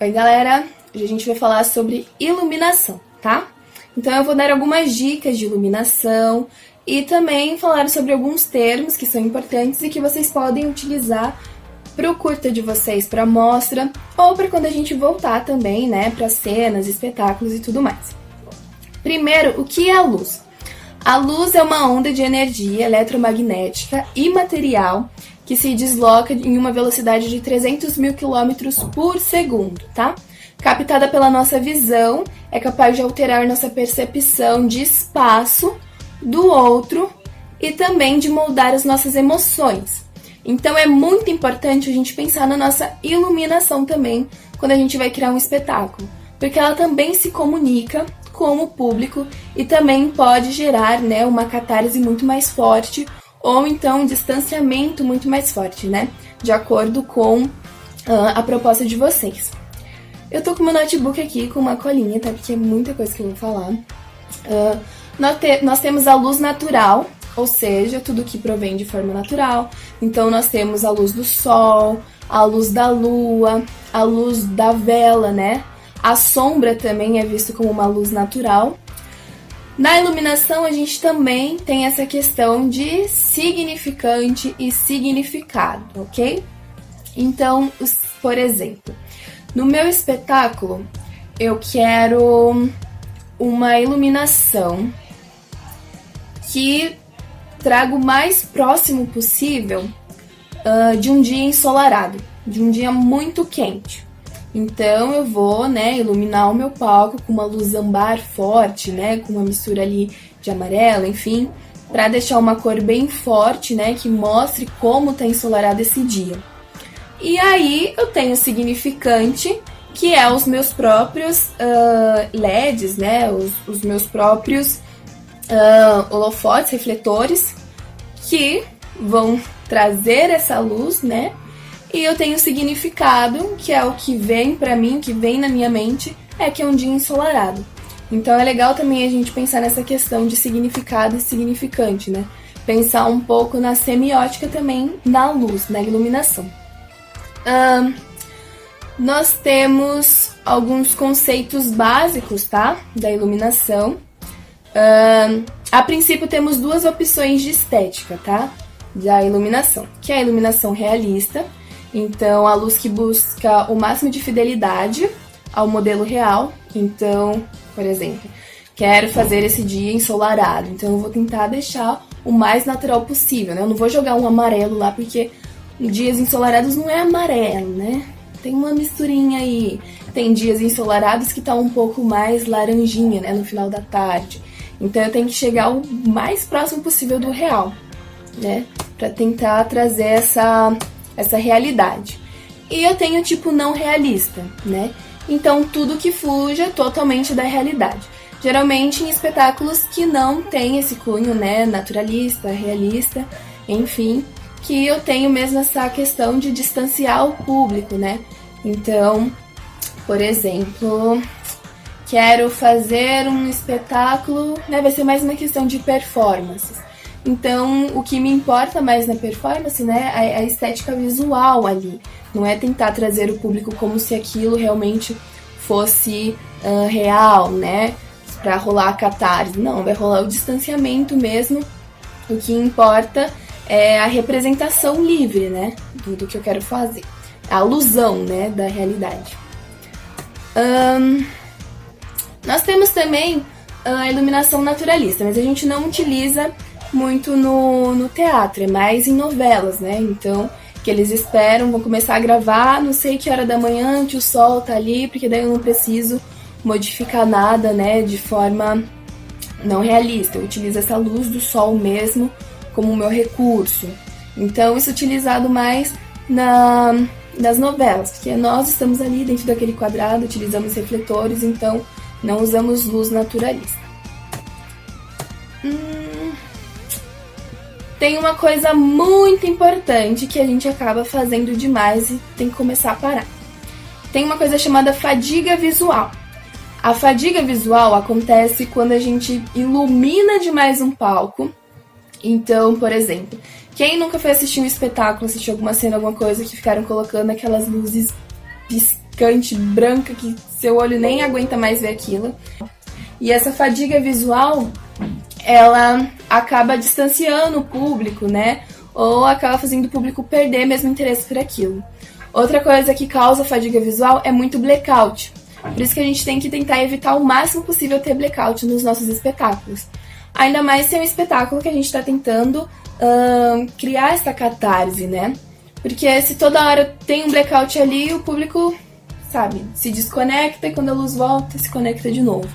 Oi galera, hoje a gente vai falar sobre iluminação, tá? Então eu vou dar algumas dicas de iluminação e também falar sobre alguns termos que são importantes e que vocês podem utilizar para o curta de vocês, para a mostra ou para quando a gente voltar também, né, para cenas, espetáculos e tudo mais. Primeiro, o que é a luz? A luz é uma onda de energia eletromagnética imaterial que se desloca em uma velocidade de 300 mil quilômetros por segundo, tá? Captada pela nossa visão, é capaz de alterar nossa percepção de espaço do outro e também de moldar as nossas emoções. Então é muito importante a gente pensar na nossa iluminação também quando a gente vai criar um espetáculo, porque ela também se comunica com o público e também pode gerar, né, uma catarse muito mais forte ou então um distanciamento muito mais forte, né? De acordo com a proposta de vocês. Eu tô com meu notebook aqui com uma colinha, tá? Porque é muita coisa que eu vou falar. Nós temos a luz natural, ou seja, tudo que provém de forma natural. Então nós temos a luz do sol, a luz da lua, a luz da vela, né? A sombra também é visto como uma luz natural. Na iluminação, a gente também tem essa questão de significante e significado, ok? Então, por exemplo, no meu espetáculo, eu quero uma iluminação que traga o mais próximo possível de um dia ensolarado, de um dia muito quente. Então eu vou, né, iluminar o meu palco com uma luz âmbar forte, né, com uma mistura ali de amarelo, enfim, para deixar uma cor bem forte, né, que mostre como tá ensolarado esse dia. E aí eu tenho o significante, que é os meus próprios LEDs, né, os meus próprios holofotes, refletores, que vão trazer essa luz, né. E eu tenho significado, que é o que vem pra mim, o que vem na minha mente, que é um dia ensolarado. Então é legal também a gente pensar nessa questão de significado e significante, né? Pensar um pouco na semiótica também, na luz, na iluminação. Nós temos alguns conceitos básicos, tá? Da iluminação. A princípio temos duas opções de estética, tá? Da iluminação, que é a iluminação realista. Então, a luz que busca o máximo de fidelidade ao modelo real. Então, por exemplo, quero fazer esse dia ensolarado. Então, eu vou tentar deixar o mais natural possível, né? Eu não vou jogar um amarelo lá, porque dias ensolarados não é amarelo, né? Tem uma misturinha aí. Tem dias ensolarados que tá um pouco mais laranjinha, né? No final da tarde. Então, eu tenho que chegar o mais próximo possível do real, né? Pra tentar trazer essa realidade. E eu tenho tipo não realista, né? Então tudo que fuja totalmente da realidade. Geralmente em espetáculos que não tem esse cunho, né, naturalista, realista, enfim, que eu tenho mesmo essa questão de distanciar o público, né? Então, por exemplo, quero fazer um espetáculo, né, vai ser mais uma questão de performances. Então, o que me importa mais na performance, né, é a estética visual ali. Não é tentar trazer o público como se aquilo realmente fosse real, né, pra rolar a catarse. Não, vai rolar o distanciamento mesmo. O que importa é a representação livre, né, do que eu quero fazer. A alusão, né, da realidade. Nós temos também a iluminação naturalista, mas a gente não utiliza muito no teatro, é mais em novelas, né? Então, que eles esperam, vão começar a gravar, não sei que hora da manhã, que o sol tá ali, porque daí eu não preciso modificar nada, né, de forma não realista. Eu utilizo essa luz do sol mesmo como o meu recurso. Então, isso é utilizado mais nas novelas, porque nós estamos ali dentro daquele quadrado, utilizamos refletores, então não usamos luz naturalista. Tem uma coisa muito importante que a gente acaba fazendo demais e tem que começar a parar. Tem uma coisa chamada fadiga visual. A fadiga visual acontece quando a gente ilumina demais um palco. Então, por exemplo, quem nunca foi assistir um espetáculo, assistir alguma cena, alguma coisa que ficaram colocando aquelas luzes piscantes piscante, branca, que seu olho nem aguenta mais ver aquilo. E essa fadiga visual, ela acaba distanciando o público, né? Ou acaba fazendo o público perder mesmo o interesse por aquilo. Outra coisa que causa fadiga visual é muito blackout. Por isso que a gente tem que tentar evitar o máximo possível ter blackout nos nossos espetáculos. Ainda mais se é um espetáculo que a gente está tentando criar essa catarse, né? Porque se toda hora tem um blackout ali, o público, sabe, se desconecta e quando a luz volta, se conecta de novo.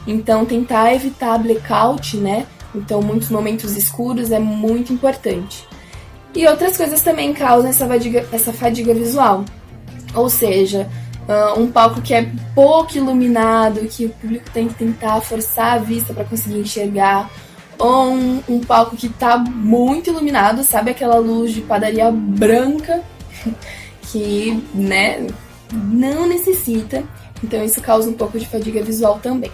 Então, tentar evitar blackout, né? Então, muitos momentos escuros é muito importante. E outras coisas também causam essa fadiga visual. Ou seja, um palco que é pouco iluminado, que o público tem que tentar forçar a vista para conseguir enxergar. Ou um palco que tá muito iluminado, sabe? Aquela luz de padaria branca que, né, não necessita. Então isso causa um pouco de fadiga visual também.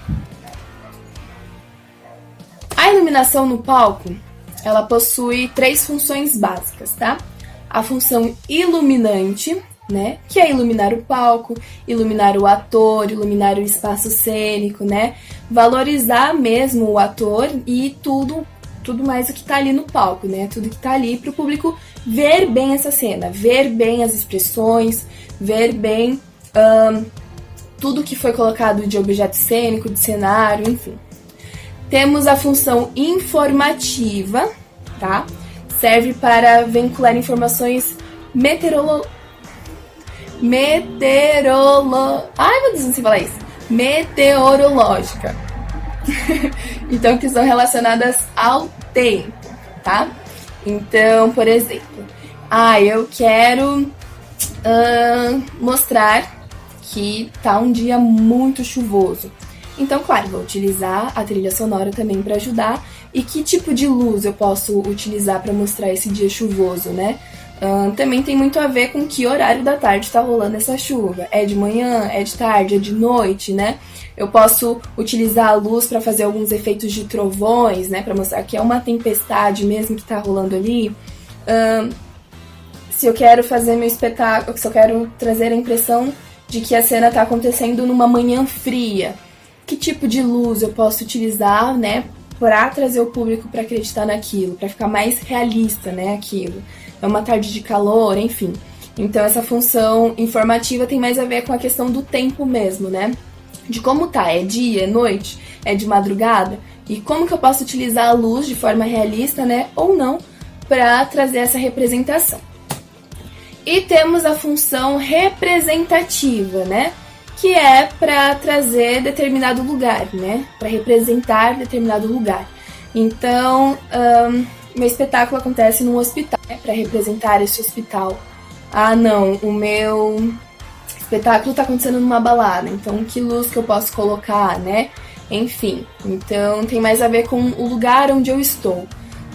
A iluminação no palco, ela possui 3 funções básicas, tá? A função iluminante, né? Que é iluminar o palco, iluminar o ator, iluminar o espaço cênico, né? Valorizar mesmo o ator e tudo mais o que tá ali no palco, né? Tudo que tá ali pro público ver bem essa cena, ver bem as expressões, ver bem tudo que foi colocado de objeto cênico, de cenário, enfim. Temos a função informativa, tá? Serve para vincular informações Ai, meu Deus, não sei falar isso. Meteorológica. Então, que são relacionadas ao tempo, tá? Então, por exemplo, eu quero mostrar que tá um dia muito chuvoso. Então, claro, vou utilizar a trilha sonora também para ajudar. E que tipo de luz eu posso utilizar para mostrar esse dia chuvoso, né? Também tem muito a ver com que horário da tarde está rolando essa chuva. É de manhã, é de tarde, é de noite, né? Eu posso utilizar a luz para fazer alguns efeitos de trovões, né? Para mostrar que é uma tempestade mesmo que está rolando ali. Se eu quero fazer meu espetáculo, se eu quero trazer a impressão de que a cena está acontecendo numa manhã fria, que tipo de luz eu posso utilizar, né? Para trazer o público para acreditar naquilo, para ficar mais realista, né? Aquilo. É uma tarde de calor, enfim. Então essa função informativa tem mais a ver com a questão do tempo mesmo, né? De como tá, é dia, é noite, é de madrugada, e como que eu posso utilizar a luz de forma realista, né? Ou não, para trazer essa representação. E temos a função representativa, né? Que é para trazer determinado lugar, né? Para representar determinado lugar. Então, meu espetáculo acontece num hospital, né? Para representar esse hospital. Não, o meu espetáculo está acontecendo numa balada, então que luz que eu posso colocar, né? Enfim, então tem mais a ver com o lugar onde eu estou.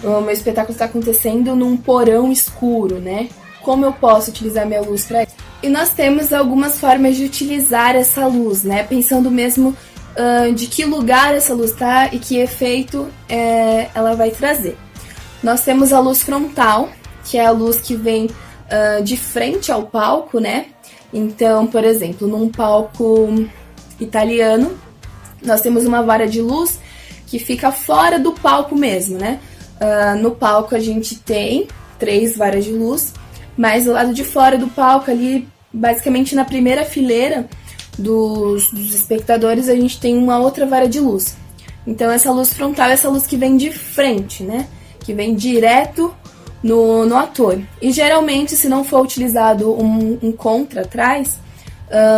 O meu espetáculo está acontecendo num porão escuro, né? Como eu posso utilizar minha luz para isso? E nós temos algumas formas de utilizar essa luz, né? Pensando mesmo de que lugar essa luz está e que efeito ela vai trazer. Nós temos a luz frontal, que é a luz que vem de frente ao palco, né? Então, por exemplo, num palco italiano, nós temos uma vara de luz que fica fora do palco mesmo, né? No palco a gente tem 3 varas de luz, mas do lado de fora do palco, ali, basicamente na primeira fileira dos espectadores, a gente tem uma outra vara de luz. Então essa luz frontal é essa luz que vem de frente, né? Que vem direto no ator. E geralmente, se não for utilizado um contra atrás,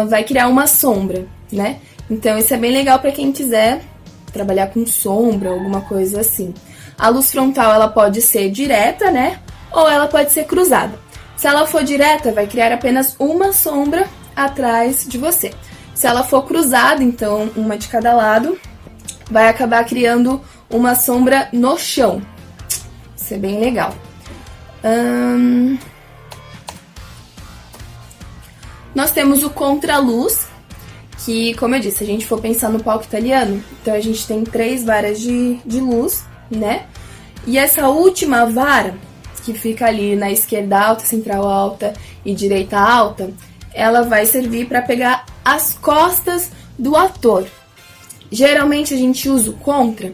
vai criar uma sombra, né? Então isso é bem legal para quem quiser trabalhar com sombra, alguma coisa assim. A luz frontal, ela pode ser direta, né? Ou ela pode ser cruzada. Se ela for direta, vai criar apenas uma sombra atrás de você. Se ela for cruzada, então uma de cada lado, vai acabar criando uma sombra no chão. Isso é bem legal. Nós temos o contraluz, que, como eu disse, se a gente for pensar no palco italiano, então a gente tem 3 varas de luz, né? E essa última vara, que fica ali na esquerda alta, central alta e direita alta, ela vai servir para pegar as costas do ator. Geralmente a gente usa o contra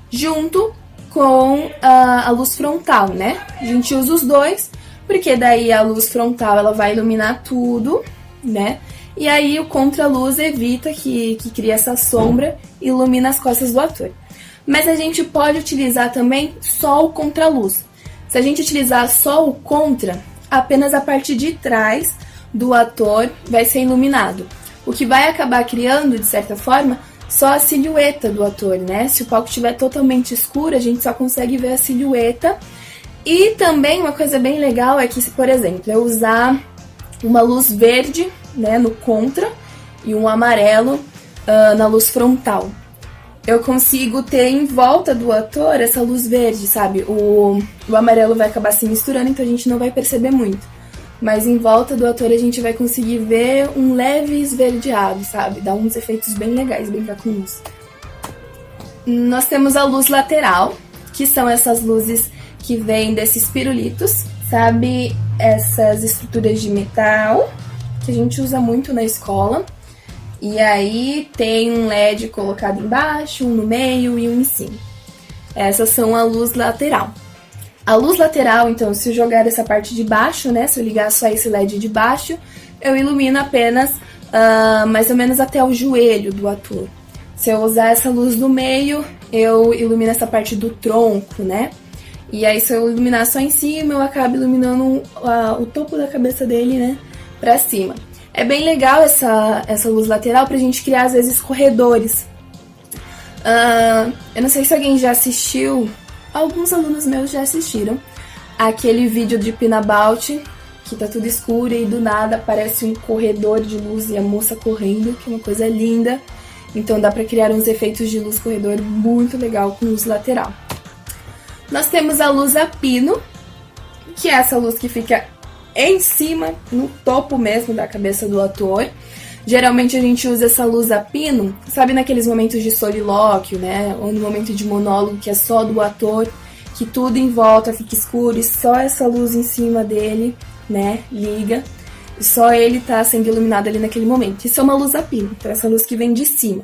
junto com a luz frontal, né? A gente usa os dois, porque daí a luz frontal ela vai iluminar tudo, né? E aí o contraluz evita que crie essa sombra e ilumina as costas do ator. Mas a gente pode utilizar também só o contraluz. Se a gente utilizar só o contra, apenas a parte de trás do ator vai ser iluminado. O que vai acabar criando, de certa forma, só a silhueta do ator, né? Se o palco estiver totalmente escuro, a gente só consegue ver a silhueta. E também uma coisa bem legal é que, se, por exemplo, eu usar uma luz verde, né, no contra e um amarelo na luz frontal, eu consigo ter em volta do ator essa luz verde, sabe? O amarelo vai acabar se misturando, então a gente não vai perceber muito. Mas em volta do ator a gente vai conseguir ver um leve esverdeado, sabe? Dá uns efeitos bem legais, brincar com luz. Nós temos a luz lateral, que são essas luzes que vêm desses pirulitos, sabe? Essas estruturas de metal que a gente usa muito na escola. E aí tem um LED colocado embaixo, um no meio e um em cima. Essas são a luz lateral. A luz lateral, então, se eu jogar essa parte de baixo, né, se eu ligar só esse LED de baixo, eu ilumino apenas mais ou menos até o joelho do ator. Se eu usar essa luz do meio, eu ilumino essa parte do tronco, né? E aí se eu iluminar só em cima, eu acabo iluminando o topo da cabeça dele, né, pra cima. É bem legal essa luz lateral pra gente criar, às vezes, corredores. Eu não sei se alguém já assistiu, alguns alunos meus já assistiram, aquele vídeo de Pinabout, que tá tudo escuro e do nada aparece um corredor de luz e a moça correndo, que é uma coisa linda. Então dá pra criar uns efeitos de luz corredor muito legal com luz lateral. Nós temos a luz a pino, que é essa luz que fica em cima, no topo mesmo da cabeça do ator. Geralmente a gente usa essa luz a pino, sabe, naqueles momentos de solilóquio, né? Ou no momento de monólogo que é só do ator, que tudo em volta fica escuro e só essa luz em cima dele, né, liga. E só ele tá sendo iluminado ali naquele momento. Isso é uma luz a pino, então essa luz que vem de cima.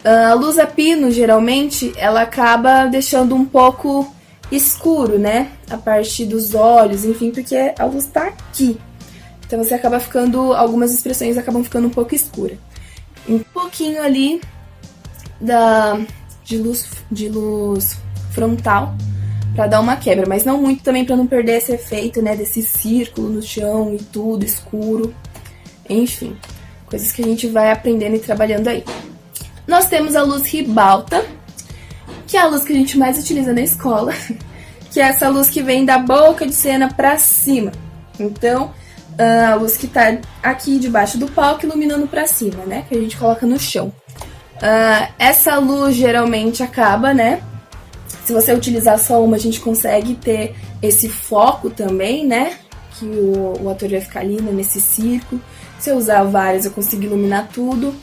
A luz a pino, geralmente, ela acaba deixando um pouco escuro, né? A parte dos olhos, enfim, porque a luz tá aqui. Então você acaba ficando, algumas expressões acabam ficando um pouco escuras. Um pouquinho ali de luz frontal pra dar uma quebra, mas não muito também pra não perder esse efeito, né? Desse círculo no chão e tudo escuro. Enfim, coisas que a gente vai aprendendo e trabalhando aí. Nós temos a luz ribalta, que é a luz que a gente mais utiliza na escola, que é essa luz que vem da boca de cena pra cima. Então, a luz que tá aqui debaixo do palco iluminando pra cima, né? Que a gente coloca no chão. Essa luz geralmente acaba, né? Se você utilizar só uma, a gente consegue ter esse foco também, né? Que o ator vai ficar ali, né, nesse círculo. Se eu usar várias, eu consigo iluminar tudo.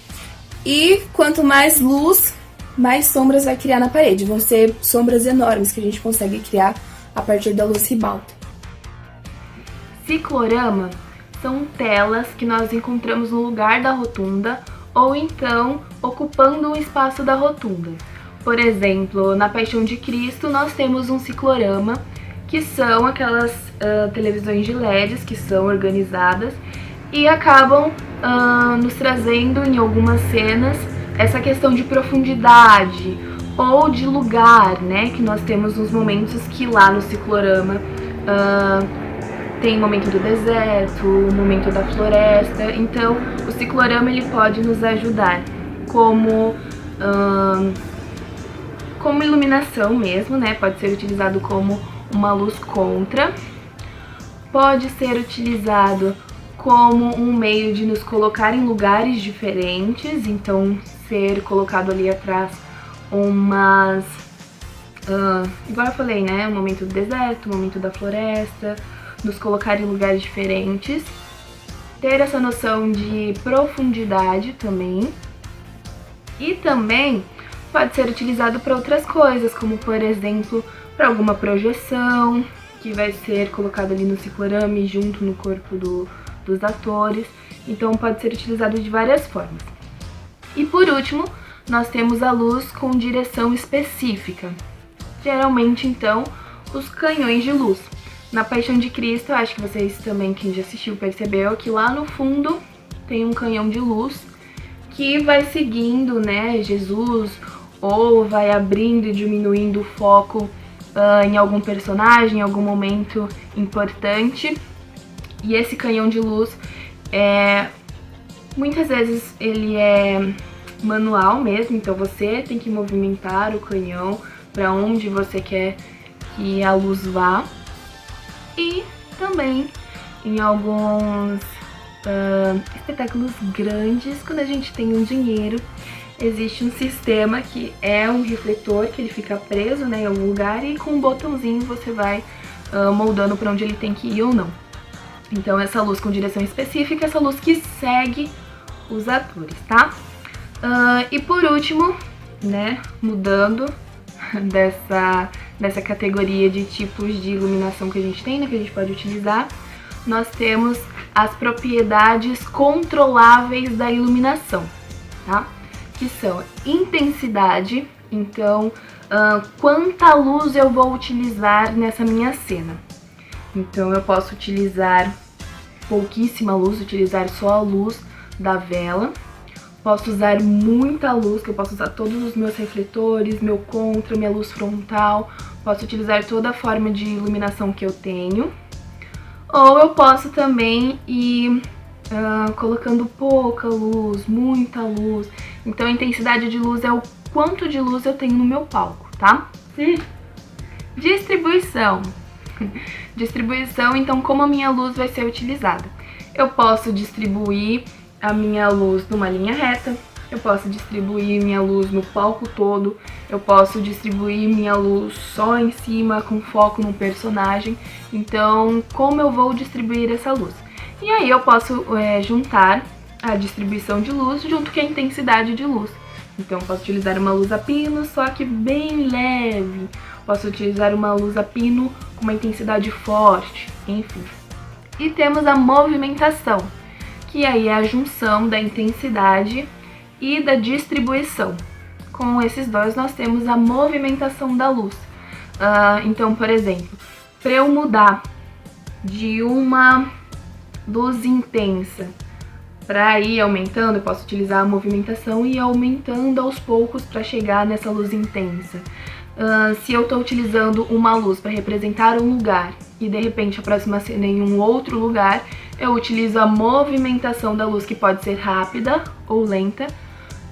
E quanto mais luz, mais sombras vai criar na parede. Vão ser sombras enormes que a gente consegue criar a partir da luz ribalta. Ciclorama são telas que nós encontramos no lugar da rotunda ou então ocupando um espaço da rotunda. Por exemplo, na Paixão de Cristo nós temos um ciclorama, que são aquelas televisões de LEDs que são organizadas e acabam nos trazendo em algumas cenas essa questão de profundidade ou de lugar, né? Que nós temos uns momentos que lá no ciclorama tem o momento do deserto, o momento da floresta. Então o ciclorama ele pode nos ajudar como iluminação mesmo, né? Pode ser utilizado como uma luz contra, pode ser utilizado como um meio de nos colocar em lugares diferentes, então ser colocado ali atrás umas... igual eu falei, né? O momento do deserto, o momento da floresta, nos colocar em lugares diferentes. Ter essa noção de profundidade também. E também pode ser utilizado para outras coisas, como por exemplo, para alguma projeção, que vai ser colocado ali no ciclorama e junto no corpo dos atores. então pode ser utilizado de várias formas. E por último, nós temos a luz com direção específica. Geralmente, então, os canhões de luz. Na Paixão de Cristo, acho que vocês também, quem já assistiu, percebeu que lá no fundo tem um canhão de luz que vai seguindo, né, Jesus, ou vai abrindo e diminuindo o foco em algum personagem, em algum momento importante. E esse canhão de luz, muitas vezes ele é manual mesmo, então você tem que movimentar o canhão para onde você quer que a luz vá. E também em alguns espetáculos grandes, quando a gente tem um dinheiro, existe um sistema que é um refletor que ele fica preso, né, em algum lugar, e com um botãozinho você vai moldando para onde ele tem que ir ou não. Então essa luz com direção específica, essa luz que segue os atores, tá? E por último, né, mudando dessa categoria de tipos de iluminação que a gente tem, né, que a gente pode utilizar, nós temos as propriedades controláveis da iluminação, tá? Que são intensidade, então quanta luz eu vou utilizar nessa minha cena. Então eu posso utilizar pouquíssima luz, utilizar só a luz da vela. Posso usar muita luz, que eu posso usar todos os meus refletores, meu contra, minha luz frontal. Posso utilizar toda a forma de iluminação que eu tenho. Ou eu posso também ir colocando pouca luz, muita luz. Então a intensidade de luz é o quanto de luz eu tenho no meu palco, tá? Distribuição. Distribuição, então como a minha luz vai ser utilizada. Eu posso distribuir a minha luz numa linha reta, eu posso distribuir minha luz no palco todo, eu posso distribuir minha luz só em cima, com foco num personagem. Então, como eu vou distribuir essa luz? E aí eu posso juntar a distribuição de luz junto com a intensidade de luz. Então, eu posso utilizar uma luz a pino, só que bem leve. Posso utilizar uma luz a pino com uma intensidade forte, enfim. E temos a movimentação, que aí é a junção da intensidade e da distribuição. Com esses dois nós temos a movimentação da luz. Então, por exemplo, para eu mudar de uma luz intensa para ir aumentando, eu posso utilizar a movimentação e ir aumentando aos poucos para chegar nessa luz intensa. Se eu estou utilizando uma luz para representar um lugar e de repente a próxima cena é em um outro lugar, eu utilizo a movimentação da luz, que pode ser rápida ou lenta,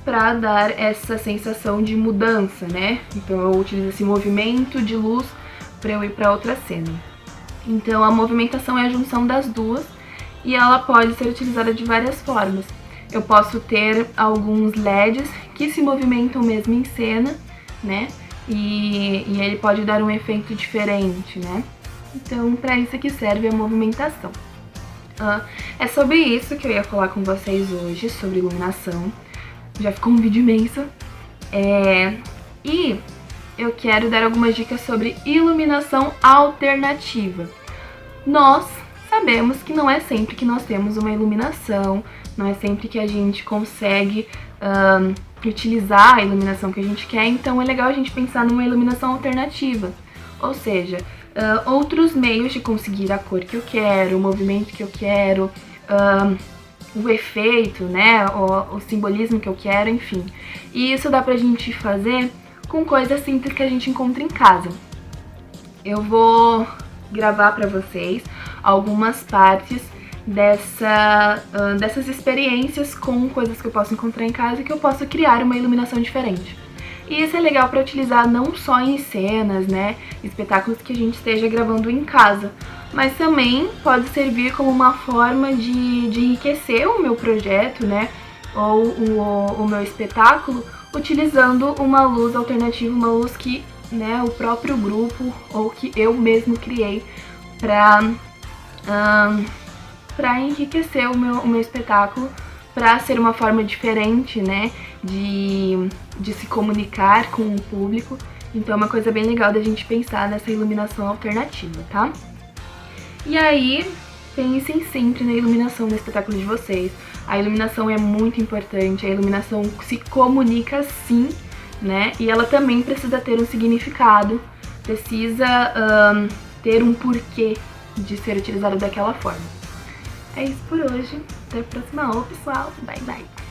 para dar essa sensação de mudança, né? Então eu utilizo esse movimento de luz para eu ir para outra cena. Então a movimentação é a junção das duas e ela pode ser utilizada de várias formas. Eu posso ter alguns LEDs que se movimentam mesmo em cena, né? E ele pode dar um efeito diferente, né? Então, para isso que serve a movimentação. É sobre isso que eu ia falar com vocês hoje, sobre iluminação. Já ficou um vídeo imenso. E eu quero dar algumas dicas sobre iluminação alternativa. Nós sabemos que não é sempre que nós temos uma iluminação, não é sempre que a gente consegue utilizar a iluminação que a gente quer, então é legal a gente pensar numa iluminação alternativa, ou seja, outros meios de conseguir a cor que eu quero, o movimento que eu quero, o efeito, né, o simbolismo que eu quero, enfim. E isso dá pra gente fazer com coisas simples que a gente encontra em casa. Eu vou gravar pra vocês algumas partes dessas experiências com coisas que eu posso encontrar em casa e que eu posso criar uma iluminação diferente. E isso é legal para utilizar não só em cenas, né, espetáculos que a gente esteja gravando em casa, mas também pode servir como uma forma de enriquecer o meu projeto, né, ou o meu espetáculo, utilizando uma luz alternativa, uma luz que, né, o próprio grupo ou que eu mesmo criei para enriquecer o meu espetáculo, para ser uma forma diferente, né, de se comunicar com o público. Então é uma coisa bem legal da gente pensar nessa iluminação alternativa, tá? E aí, pensem sempre na iluminação no espetáculo de vocês. A iluminação é muito importante, a iluminação se comunica sim, né? E ela também precisa ter um significado, precisa ter um porquê de ser utilizada daquela forma. É isso por hoje. Até a próxima aula, pessoal. Bye, bye.